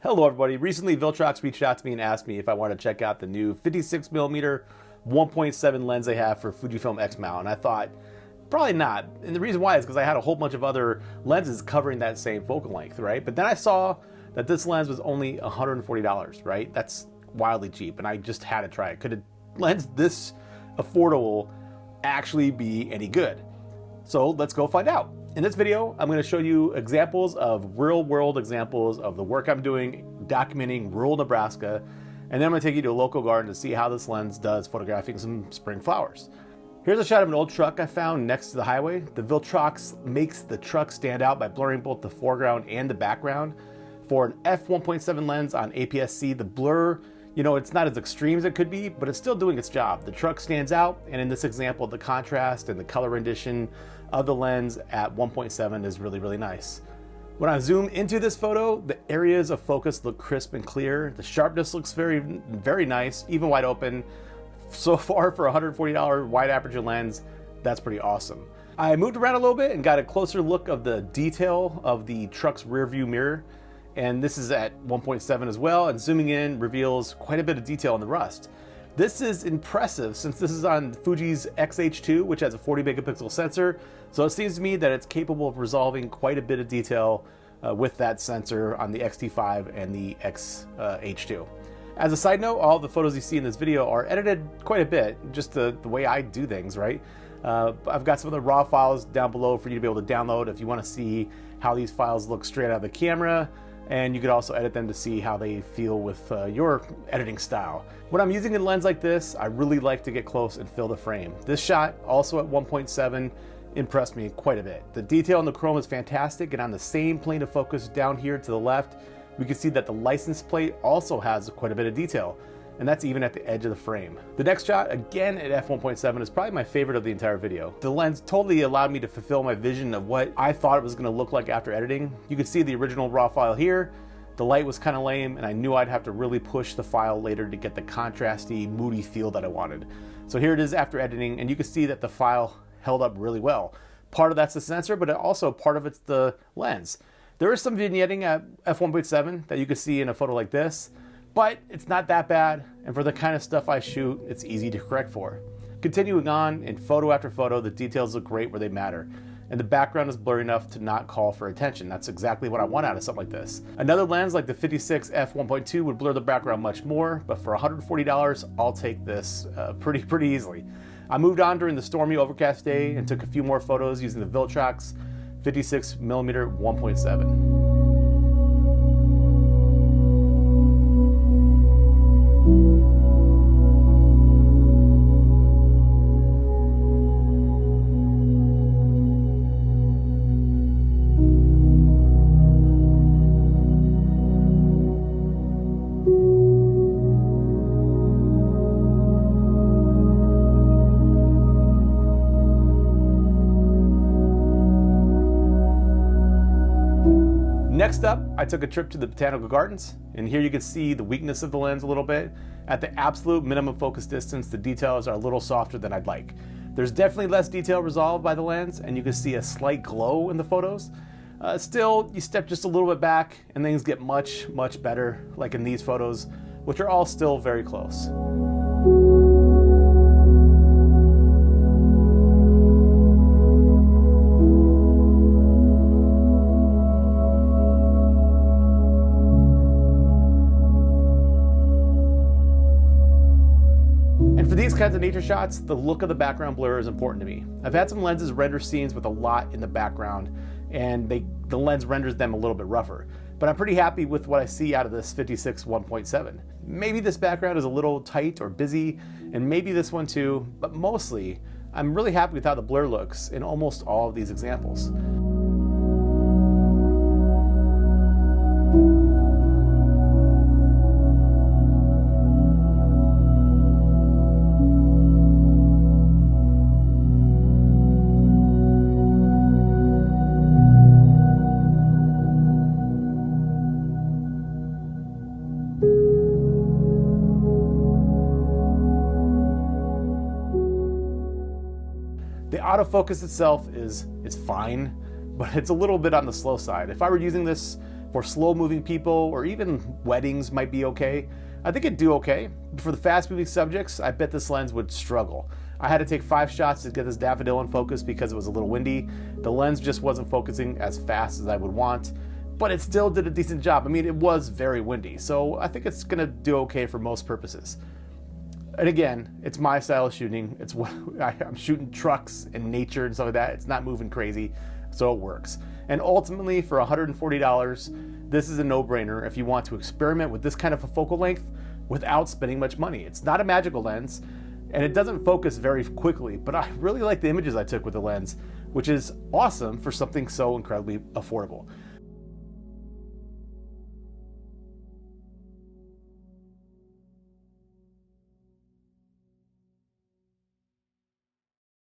Hello everybody. Recently Viltrox reached out to me and asked me if I wanted to check out the new 56mm 1.7 lens they have for Fujifilm X Mount, and I thought probably not. And the reason why is because I had a whole bunch of other lenses covering that same focal length, right? But then I saw that this lens was only $140, right? That's wildly cheap, and I just had to try it. Could a lens this affordable actually be any good? So let's go find out. In this video, I'm going to show you examples of real-world examples of the work I'm doing documenting rural Nebraska, and then I'm going to take you to a local garden to see how this lens does photographing some spring flowers. Here's a shot of an old truck I found next to the highway. The Viltrox makes the truck stand out by blurring both the foreground and the background. For an f1.7 lens on APS-C, the blur, it's not as extreme as it could be, but it's still doing its job. The truck stands out, and in this example, the contrast and the color rendition of the lens at 1.7 is really, really nice. When I zoom into this photo, the areas of focus look crisp and clear. The sharpness looks very, very nice, even wide open. So far for a $140 wide aperture lens, that's pretty awesome. I moved around a little bit and got a closer look of the detail of the truck's rear view mirror. And this is at 1.7 as well, and zooming in reveals quite a bit of detail in the rust. This is impressive since this is on Fuji's X-H2, which has a 40 megapixel sensor. So it seems to me that it's capable of resolving quite a bit of detail with that sensor on the X-T5 and the X-H2. As a side note, all the photos you see in this video are edited quite a bit, just the way I do things, right? I've got some of the raw files down below for you to be able to download if you want to see how these files look straight out of the camera. And you could also edit them to see how they feel with your editing style. When I'm using a lens like this, I really like to get close and fill the frame. This shot, also at 1.7, impressed me quite a bit. The detail in the chrome is fantastic, and on the same plane of focus down here to the left, we can see that the license plate also has quite a bit of detail, and that's even at the edge of the frame. The next shot, again at f1.7, is probably my favorite of the entire video. The lens totally allowed me to fulfill my vision of what I thought it was gonna look like after editing. You can see the original raw file here. The light was kind of lame, and I knew I'd have to really push the file later to get the contrasty, moody feel that I wanted. So here it is after editing, and you can see that the file held up really well. Part of that's the sensor, but also part of it's the lens. There is some vignetting at f1.7 that you can see in a photo like this, but it's not that bad, and for the kind of stuff I shoot, it's easy to correct for. Continuing on, in photo after photo, the details look great where they matter, and the background is blurry enough to not call for attention. That's exactly what I want out of something like this. Another lens like the 56 f1.2 would blur the background much more, but for $140, I'll take this pretty easily. I moved on during the stormy overcast day and took a few more photos using the Viltrox 56mm 1.7. Next up, I took a trip to the Botanical Gardens, and here you can see the weakness of the lens a little bit. At the absolute minimum focus distance, the details are a little softer than I'd like. There's definitely less detail resolved by the lens, and you can see a slight glow in the photos. Still, you step just a little bit back, and things get much better, like in these photos, which are all still very close. And for these kinds of nature shots, the look of the background blur is important to me. I've had some lenses render scenes with a lot in the background, and the lens renders them a little bit rougher. But I'm pretty happy with what I see out of this 56 1.7. Maybe this background is a little tight or busy, and maybe this one too, but mostly, I'm really happy with how the blur looks in almost all of these examples. The autofocus itself is fine, but it's a little bit on the slow side. If I were using this For slow-moving people or even weddings might be okay. I think it'd do okay. For the fast-moving subjects, I bet this lens would struggle. I had to take 5 shots to get this daffodil in focus because it was a little windy. The lens just wasn't focusing as fast as I would want, but it still did a decent job. I mean, it was very windy, so I think it's gonna do okay for most purposes. And again, it's my style of shooting. It's what I'm shooting trucks and nature and stuff like that. It's not moving crazy, so it works. And ultimately, for $140, this is a no-brainer if you want to experiment with this kind of a focal length without spending much money. It's not a magical lens, and it doesn't focus very quickly, but I really like the images I took with the lens, which is awesome for something so incredibly affordable.